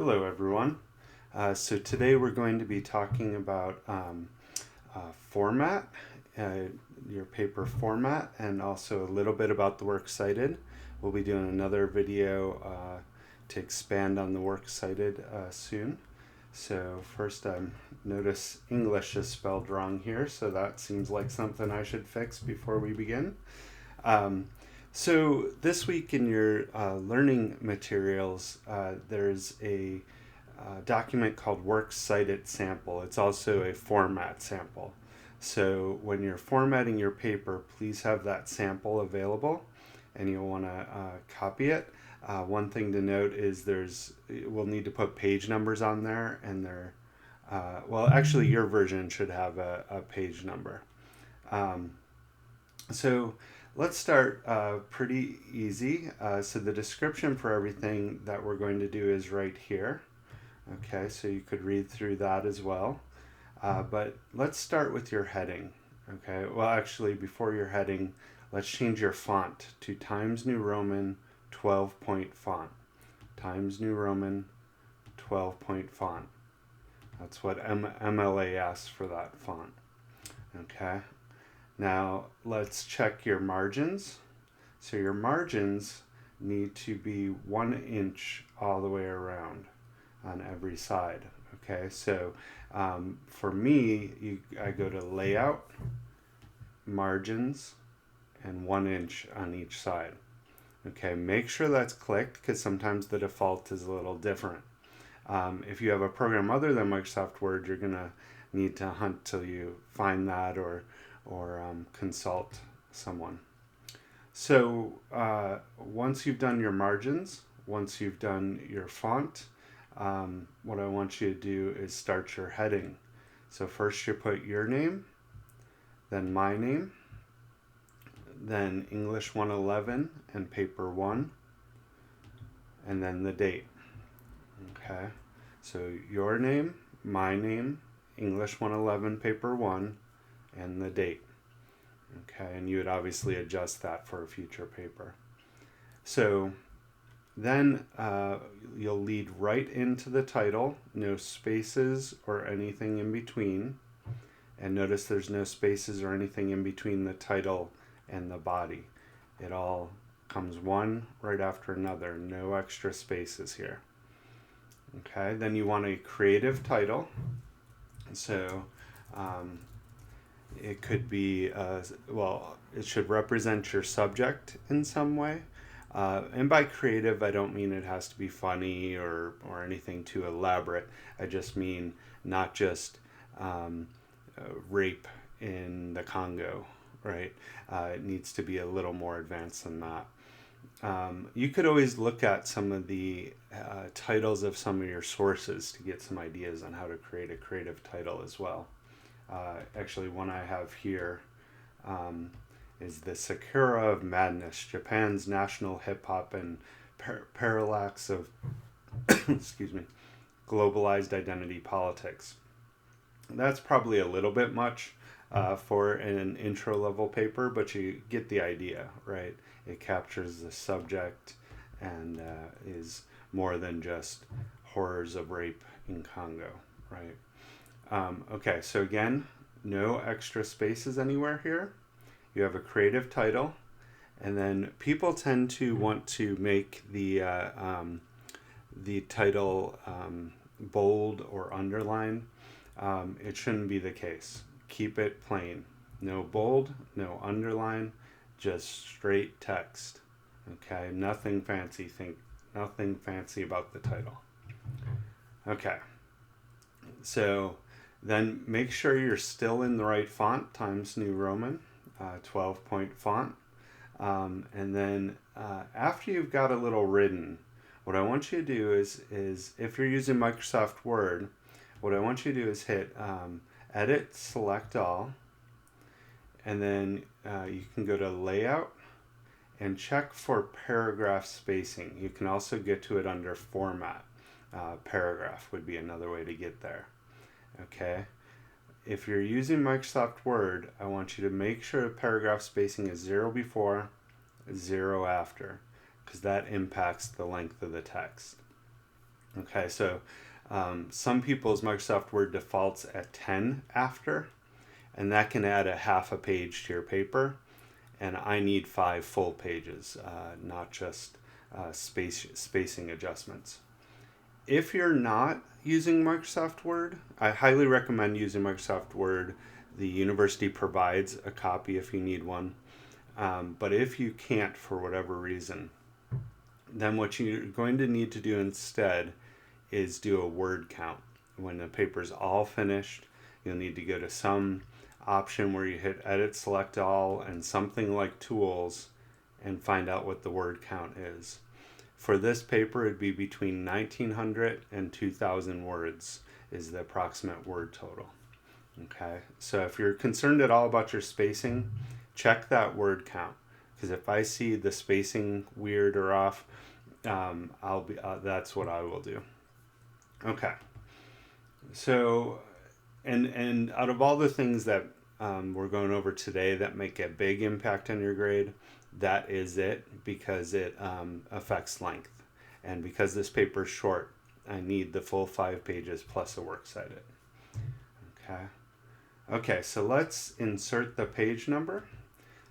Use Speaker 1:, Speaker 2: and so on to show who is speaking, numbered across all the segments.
Speaker 1: Hello everyone. So today we're going to be talking about format, your paper format, and also a little bit about the works cited. We'll be doing another video to expand on the works cited soon. So first, notice English is spelled wrong here, so that seems like something I should fix before we begin. So this week in your learning materials, there's a document called Works Cited Sample. It's also a format sample. So when you're formatting your paper, please have that sample available, and you'll want to copy it. One thing to note is we'll need to put page numbers on there, and well, actually your version should have a page number. So let's start pretty easy. So the description for everything that we're going to do is right here. Okay, so you could read through that as well. But let's start with your heading. Okay, well actually before your heading, let's change your font to Times New Roman 12-point font. Times New Roman 12-point font. That's what MLA asks for that font. Okay. Now let's check your margins. So your margins need to be 1 inch all the way around on every side. Okay, so for me, I go to Layout, Margins, and 1 inch on each side. Okay, make sure that's clicked because sometimes the default is a little different. If you have a program other than Microsoft Word, you're gonna need to hunt till you find that or consult someone. So once you've done your margins, once you've done your font, what I want you to do is start your heading. So first you put your name, then my name, then English 111 and paper 1, and then the date. Okay, so your name, my name, English 111 paper 1, and the date. Okay, and you would obviously adjust that for a future paper. So then you'll lead right into the title, no spaces or anything in between. And notice there's no spaces or anything in between the title and the body. It all comes one right after another, no extra spaces here. Okay, then you want a creative title. So it could be, well, it should represent your subject in some way. And by creative, I don't mean it has to be funny or anything too elaborate. I just mean not just rape in the Congo, right? It needs to be a little more advanced than that. You could always look at some of the titles of some of your sources to get some ideas on how to create a creative title as well. Actually, one I have here is the Sakura of Madness, Japan's national hip-hop and parallax of excuse me, globalized identity politics. That's probably a little bit much for an intro level paper, but you get the idea, right? It captures the subject and is more than just horrors of rape in Congo, right? Okay, so again, no extra spaces anywhere here. You have a creative title, and then people tend to want to make the title bold or underline. It shouldn't be the case. Keep it plain. No bold, no underline, just straight text. Okay, nothing fancy. Nothing fancy about the title. Okay, so then make sure you're still in the right font, Times New Roman, 12-point font. And then after you've got a little written, what I want you to do is if you're using Microsoft Word, what I want you to do is hit Edit, Select All, and then you can go to Layout and check for paragraph spacing. You can also get to it under Format. Paragraph would be another way to get there. Okay. If you're using Microsoft Word, I want you to make sure paragraph spacing is 0 before, 0 after, because that impacts the length of the text. Okay, so some people's Microsoft Word defaults at 10 after, and that can add a half a page to your paper. And I need 5 full pages, not just spacing adjustments. If you're not using Microsoft Word, I highly recommend using Microsoft Word. The university provides a copy if you need one. But if you can't for whatever reason, then what you're going to need to do instead is do a word count. When the paper's all finished, you'll need to go to some option where you hit edit, select all, and something like tools, and find out what the word count is. For this paper, it'd be between 1900 and 2000 words is the approximate word total. Okay, so if you're concerned at all about your spacing, check that word count, because if I see the spacing weird or off, that's what I will do. Okay, so and out of all the things that we're going over today that make a big impact on your grade, that is it, because it affects length. And because this paper is short, I need the full 5 pages plus a works cited. Okay, so let's insert the page number.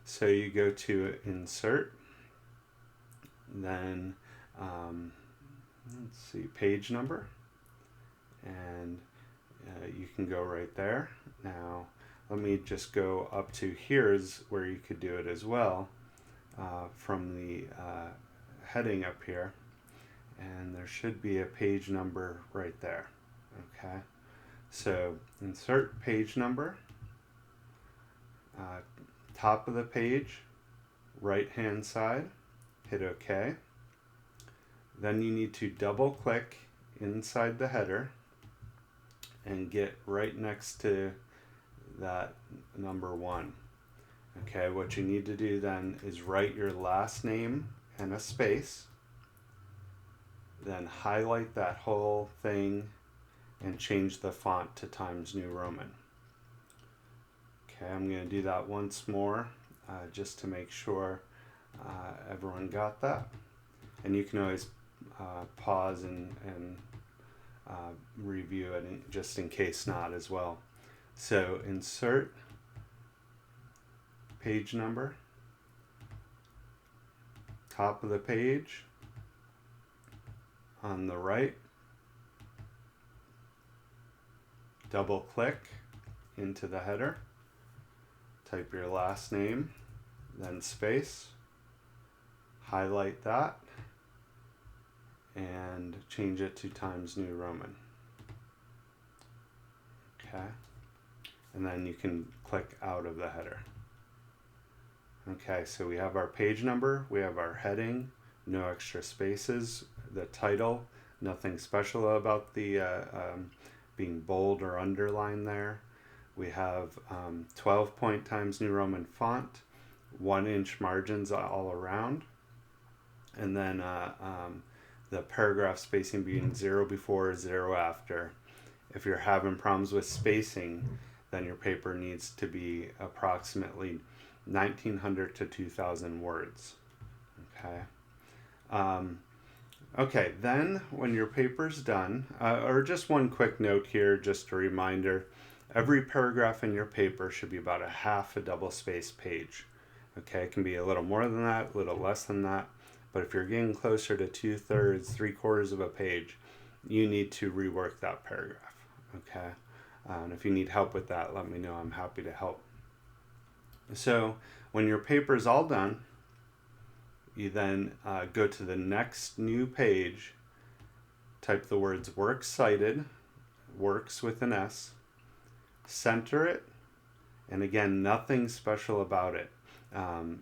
Speaker 1: So you go to insert, then let's see, page number, and you can go right there. Now let me just go up to here's where you could do it as well, from the heading up here, and there should be a page number right there. Okay, so insert page number, top of the page, right hand side, hit OK. Then you need to double click inside the header and get right next to that number 1. Okay, what you need to do then is write your last name and a space, then highlight that whole thing and change the font to Times New Roman. Okay, I'm going to do that once more just to make sure everyone got that. And you can always pause and review it just in case not as well. So insert page number, top of the page, on the right, double click into the header, type your last name, then space, highlight that, and change it to Times New Roman. Okay, and then you can click out of the header. Okay, so we have our page number, we have our heading, no extra spaces, the title, nothing special about the being bold or underlined there. We have 12-point Times New Roman font, 1-inch margins all around, and then the paragraph spacing being 0 before, 0 after. If you're having problems with spacing, then your paper needs to be approximately 1900 to 2000 words. Okay. Okay, then when your paper's done, or just one quick note here, just a reminder, every paragraph in your paper should be about a half a double-spaced page. Okay, it can be a little more than that, a little less than that, but if you're getting closer to 2/3, 3/4 of a page, you need to rework that paragraph. Okay, and if you need help with that, let me know. I'm happy to help. So when your paper is all done, you then go to the next new page, type the words works cited, works with an S, center it, and again, nothing special about it.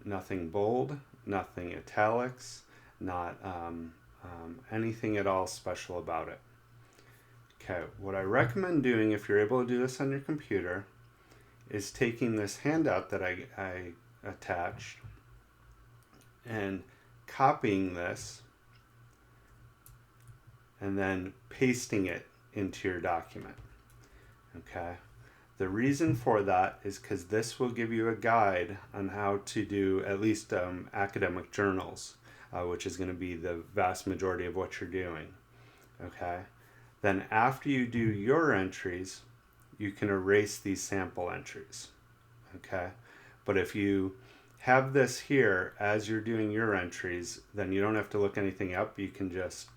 Speaker 1: Nothing bold, nothing italics, not anything at all special about it. Okay, what I recommend doing if you're able to do this on your computer is taking this handout that I attached and copying this and then pasting it into your document. Okay, the reason for that is because this will give you a guide on how to do at least academic journals, which is going to be the vast majority of what you're doing. okay? Then after you do your entries, you can erase these sample entries, okay? But if you have this here as you're doing your entries, then you don't have to look anything up. You can just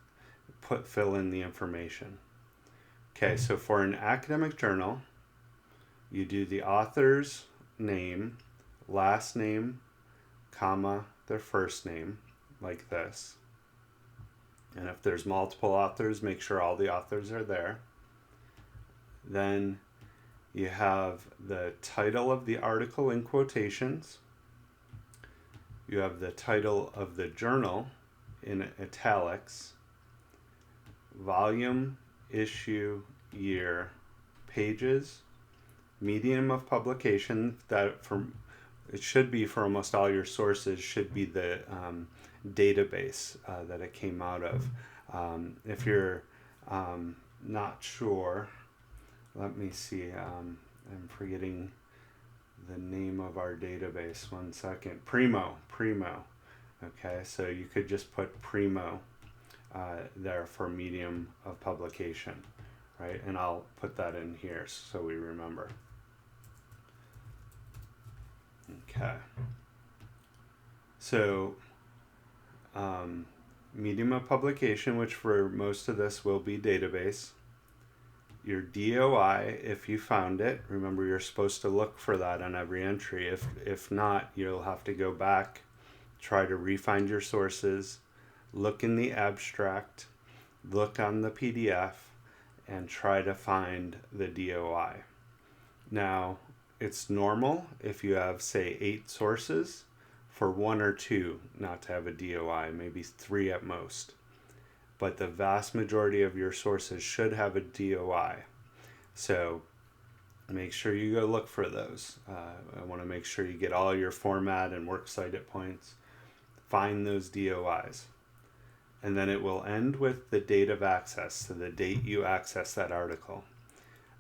Speaker 1: fill in the information. Okay, so for an academic journal, you do the author's name, last name, comma, their first name, like this. And if there's multiple authors, make sure all the authors are there. Then you have the title of the article in quotations. You have the title of the journal in italics. Volume, issue, year, pages, medium of publication. That it should be for almost all your sources should be the database that it came out of. If you're not sure, let me see. I'm forgetting the name of our database. 1 second. Primo. Okay, so you could just put Primo there for medium of publication, right? And I'll put that in here so we remember. Okay. So medium of publication, which for most of this will be database. Your DOI, if you found it, remember you're supposed to look for that on every entry. If not, you'll have to go back, try to re-find your sources, look in the abstract, look on the PDF, and try to find the DOI. Now, it's normal if you have, say, 8 sources, for 1 or 2 not to have a DOI, maybe 3 at most. But the vast majority of your sources should have a DOI. So make sure you go look for those. I want to make sure you get all your format and works cited points. Find those DOIs. And then it will end with the date of access, so the date you access that article.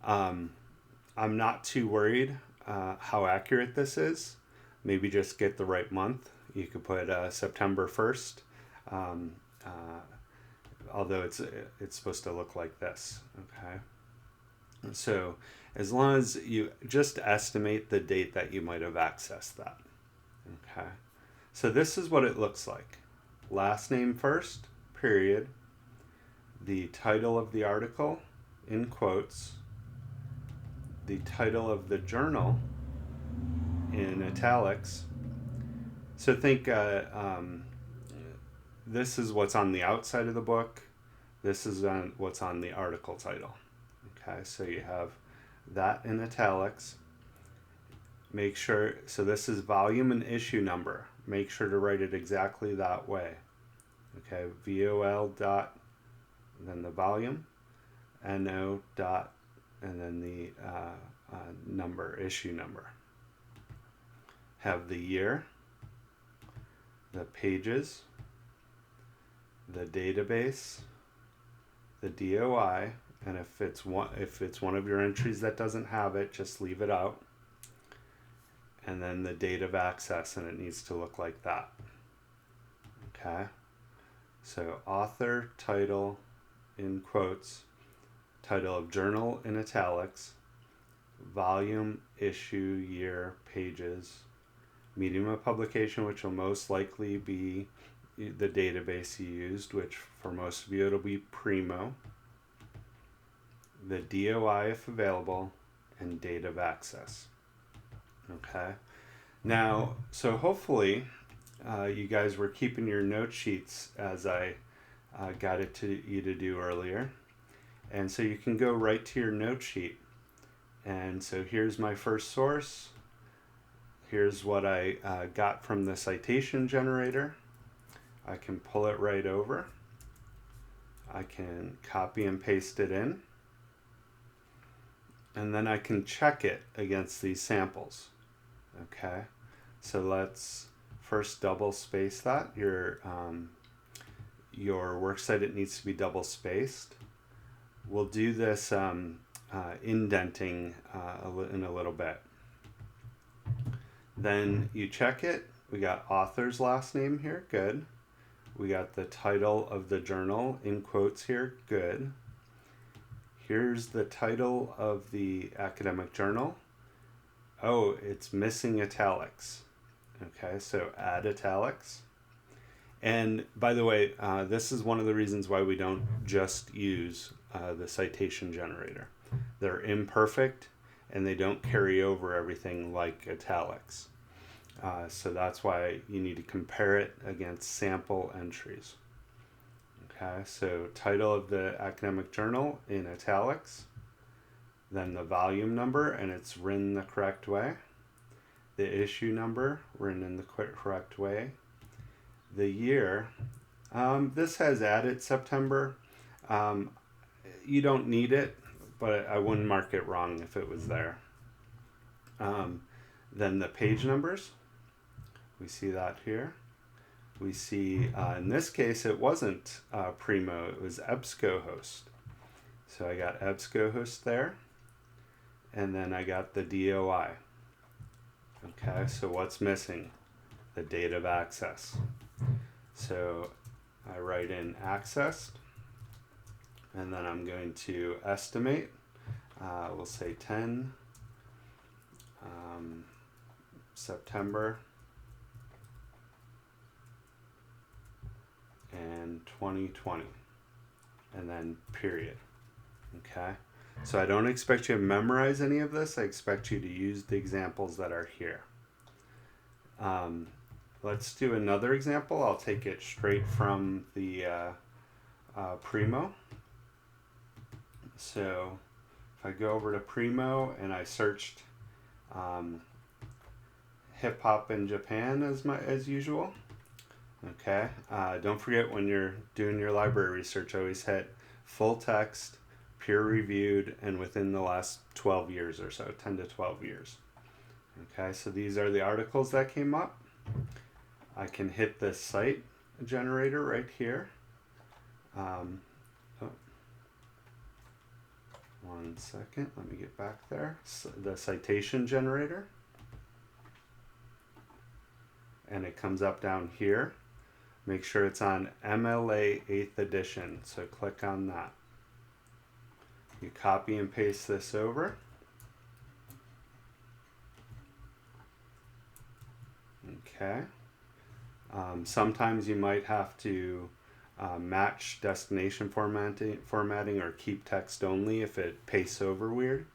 Speaker 1: I'm not too worried how accurate this is. Maybe just get the right month. You could put September 1st. Although it's supposed to look like this, okay? So as long as you just estimate the date that you might have accessed that, okay? So this is what it looks like. Last name first, period. The title of the article, in quotes. The title of the journal, in italics. So think this is what's on the outside of the book. This is what's on the article title. Okay, so you have that in italics. Make sure, so this is volume and issue number. Make sure to write it exactly that way. Okay, VOL dot, then the volume, NO dot, and then the number, issue number. Have the year, the pages, the database, the DOI, and if it's one of your entries that doesn't have it, just leave it out. And then the date of access, and it needs to look like that. Okay? So author, title, in quotes, title of journal in italics, volume, issue, year, pages, medium of publication, which will most likely be the database you used, which for most of you it'll be Primo, the DOI if available, and date of access. Okay. Now, so hopefully you guys were keeping your note sheets as I got it to you to do earlier. And so you can go right to your note sheet. And so here's my first source. Here's what I got from the citation generator. I can pull it right over. I can copy and paste it in. And then I can check it against these samples. Okay, so let's first double space that. Your works cited needs to be double spaced. We'll do this indenting in a little bit. Then you check it. We got author's last name here, good. We got the title of the journal in quotes here, good. Here's the title of the academic journal. Oh, it's missing italics. Okay, so add italics. And by the way, this is one of the reasons why we don't just use the citation generator. They're imperfect and they don't carry over everything like italics. So that's why you need to compare it against sample entries. Okay, so title of the academic journal in italics, then the volume number, and it's written the correct way. The issue number, written in the correct way. The year, this has added September. You don't need it, but I wouldn't mark it wrong if it was there. Then the page numbers, we see that here. We see, in this case, it wasn't Primo, it was EBSCOhost. So I got EBSCOhost there, and then I got the DOI. Okay, so what's missing? The date of access. So I write in accessed, and then I'm going to estimate. We'll say 10 September and 2020, and then period. Okay, so I don't expect you to memorize any of this. I expect you to use the examples that are here. Let's do another example. I'll take it straight from the Primo. So if I go over to Primo and I searched hip hop in Japan as usual. Okay. Don't forget, when you're doing your library research, always hit full text, peer reviewed, and within the last 12 years or so, 10 to 12 years. Okay, so these are the articles that came up. I can hit the cite generator right here. One second, let me get back there. So the citation generator. And it comes up down here. Make sure it's on MLA 8th edition, so click on that. You copy and paste this over. Okay. Sometimes you might have to match destination formatting or keep text only if it pastes over weird.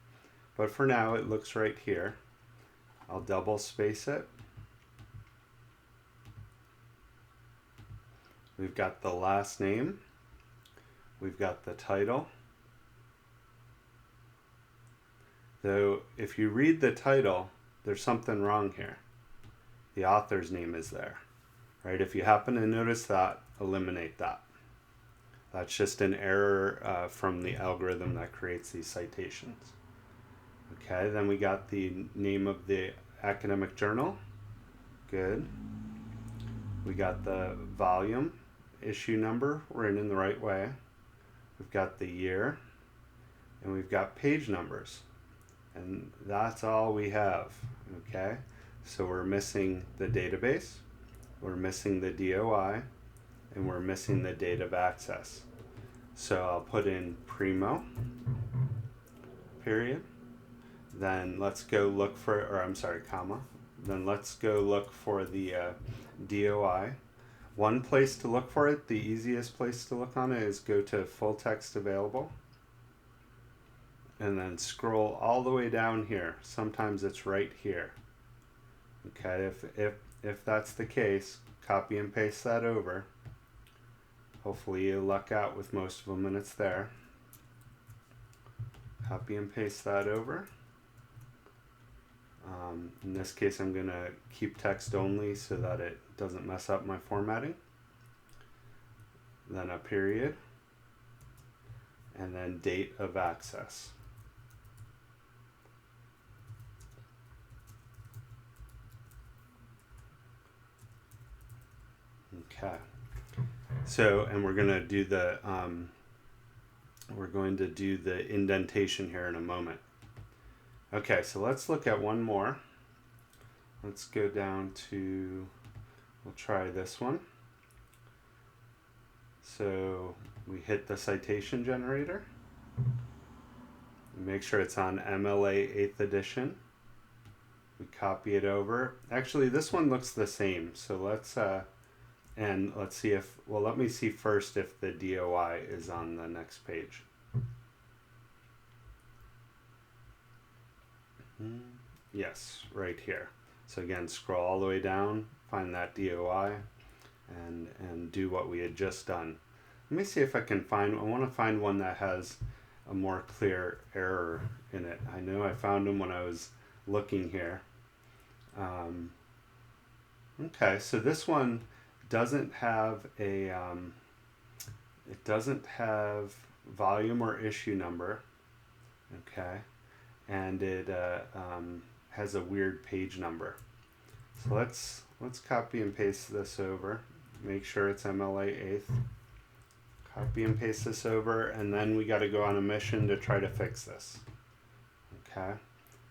Speaker 1: But for now, it looks right here. I'll double space it. We've got the last name. We've got the title. Though, if you read the title, there's something wrong here. The author's name is there, right? If you happen to notice that, eliminate that. That's just an error from the algorithm that creates these citations. Okay, then we got the name of the academic journal. Good. We got the volume, issue number, written in the right way. We've got the year, and we've got page numbers. And that's all we have, okay? So we're missing the database, we're missing the DOI, and we're missing the date of access. So I'll put in Primo, period. Then let's go look for, comma. Then let's go look for the DOI. One place to look for it, the easiest place to look on it, is go to full text available. And then scroll all the way down here. Sometimes it's right here. Okay, if that's the case, copy and paste that over. Hopefully you luck out with most of them and it's there. Copy and paste that over. In this case, I'm going to keep text only so that it doesn't mess up my formatting. Then a period. And then date of access. Okay. So, and we're going to do the indentation here in a moment. Okay, so let's look at one more. Let's go down to, we'll try this one. So we hit the citation generator. Make sure it's on MLA 8th edition. We copy it over. Actually, this one looks the same. So let's see if, well, let me see first if the DOI is on the next page. Yes, right here. So again, scroll all the way down, find that DOI, and do what we had just done. Let me see if I can find, I want to find one that has a more clear error in it. I know I found them when I was looking here. Okay, so this one doesn't have a, it doesn't have volume or issue number, okay, and it has a weird page number. So let's copy and paste this over. Make sure it's MLA 8th. Copy and paste this over, and then we got to go on a mission to try to fix this. Okay,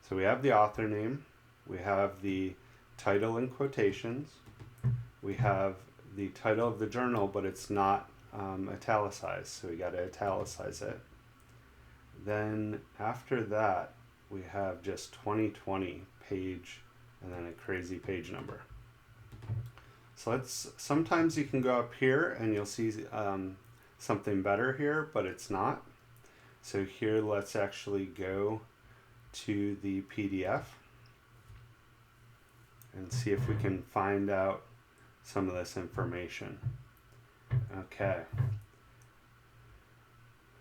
Speaker 1: so we have the author name, we have the title in quotations, we have the title of the journal, but it's not italicized, so we got to italicize it. Then after that, we have just 2020 page and then a crazy page number. So sometimes you can go up here and you'll see something better here, but it's not. So here, let's actually go to the PDF and see if we can find out some of this information. Okay.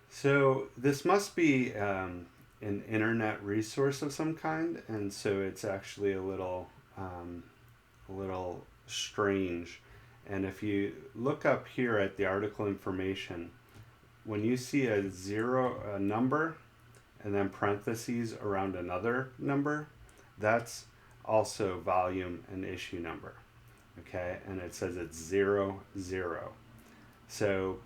Speaker 1: So this must be an internet resource of some kind, and so it's actually a little strange. And if you look up here at the article information, when you see a number and then parentheses around another number, that's also volume and issue number. Okay, and it says it's 00. So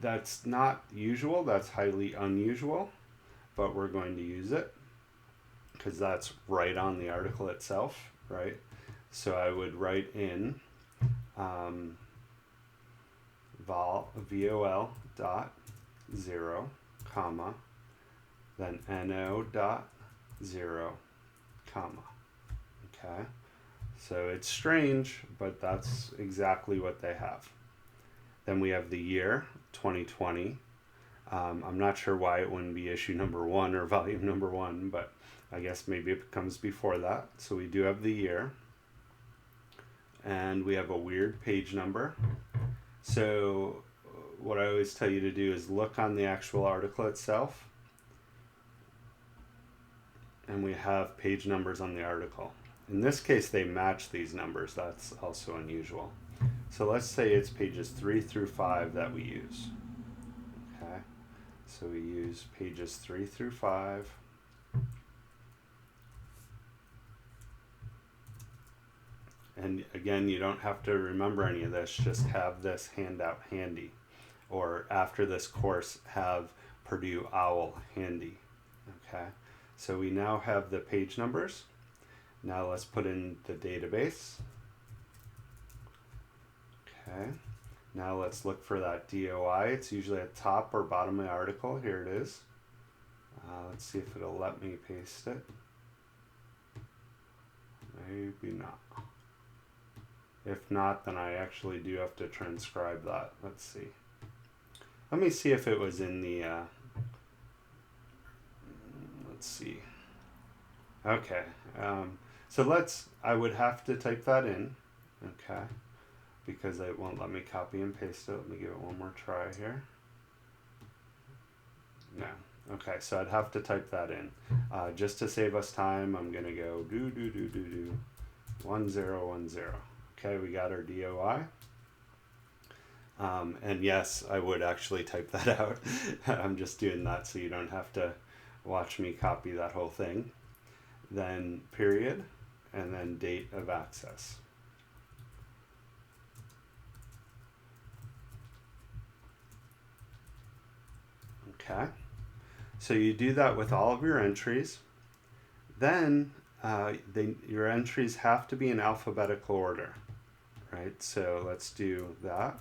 Speaker 1: that's not usual, that's highly unusual, but we're going to use it because that's right on the article itself, right? So I would write in VOL dot 0, comma, then NO dot 0, comma. Okay, so it's strange, but that's exactly what they have. Then we have the year, 2020. I'm not sure why it wouldn't be issue number 1 or volume number 1, but I guess maybe it comes before that. So we do have the year. And we have a weird page number. So what I always tell you to do is look on the actual article itself. And we have page numbers on the article. In this case, they match these numbers. That's also unusual. So let's say it's pages 3 through 5 that we use. Okay, so we use pages 3 through 5. And again, you don't have to remember any of this, just have this handout handy. Or after this course, have Purdue OWL handy. Okay, so we now have the page numbers. Now let's put in the database. Okay, now let's look for that DOI. It's usually at top or bottom of the article. Here it is. Let's see if it'll let me paste it. Maybe not. If not, then I actually do have to transcribe that. Let's see. Let me see if it was in the, let's see. Okay, so I would have to type that in, okay, because it won't let me copy and paste it. Let me give it one more try here. No. Okay, so I'd have to type that in. Just to save us time, I'm going to go 1010. Okay, we got our DOI. And yes, I would actually type that out. I'm just doing that so you don't have to watch me copy that whole thing. Then period, and then date of access. Okay, so you do that with all of your entries. Then your entries have to be in alphabetical order, right? So let's do that.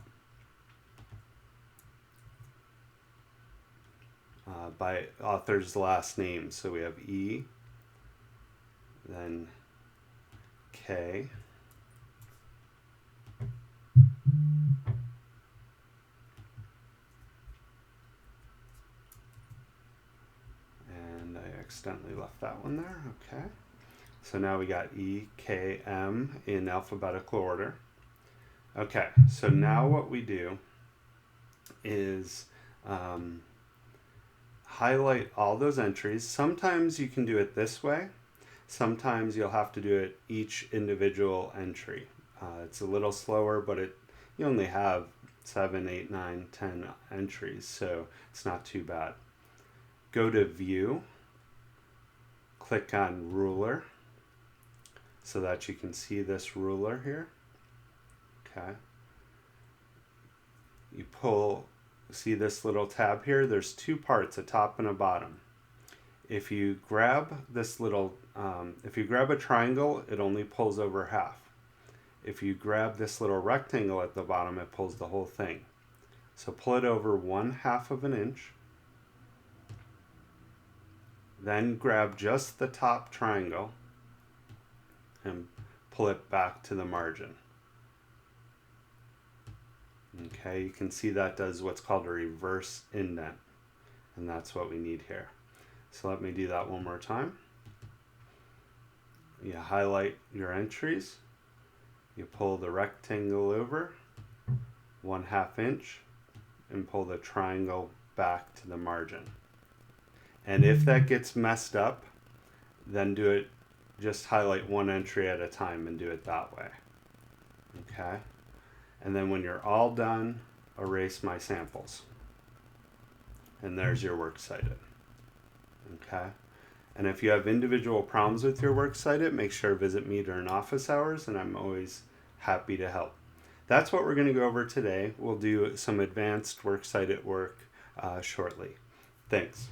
Speaker 1: by author's last name. So we have E, then K, and I accidentally left that one there. Okay. So now we got E, K, M in alphabetical order. Okay, so now what we do is highlight all those entries. Sometimes you can do it this way. Sometimes you'll have to do it each individual entry. It's a little slower, but you only have 7, 8, 9, 10 entries, so it's not too bad. Go to View, click on Ruler, so that you can see this ruler here. Okay. You see this little tab here? There's two parts, a top and a bottom. If you grab this little, if you grab a triangle, it only pulls over half. If you grab this little rectangle at the bottom, it pulls the whole thing. So pull it over 1/2 of an inch. Then grab just the top triangle and pull it back to the margin. Okay, you can see that does what's called a reverse indent, and that's what we need here. So let me do that one more time. You highlight your entries, you pull the rectangle over 1/2 inch and pull the triangle back to the margin. And if that gets messed up, then just highlight one entry at a time and do it that way. Okay? And then when you're all done, erase my samples. And there's your works cited. Okay? And if you have individual problems with your works cited, make sure to visit me during office hours, and I'm always happy to help. That's what we're going to go over today. We'll do some advanced works cited work shortly. Thanks.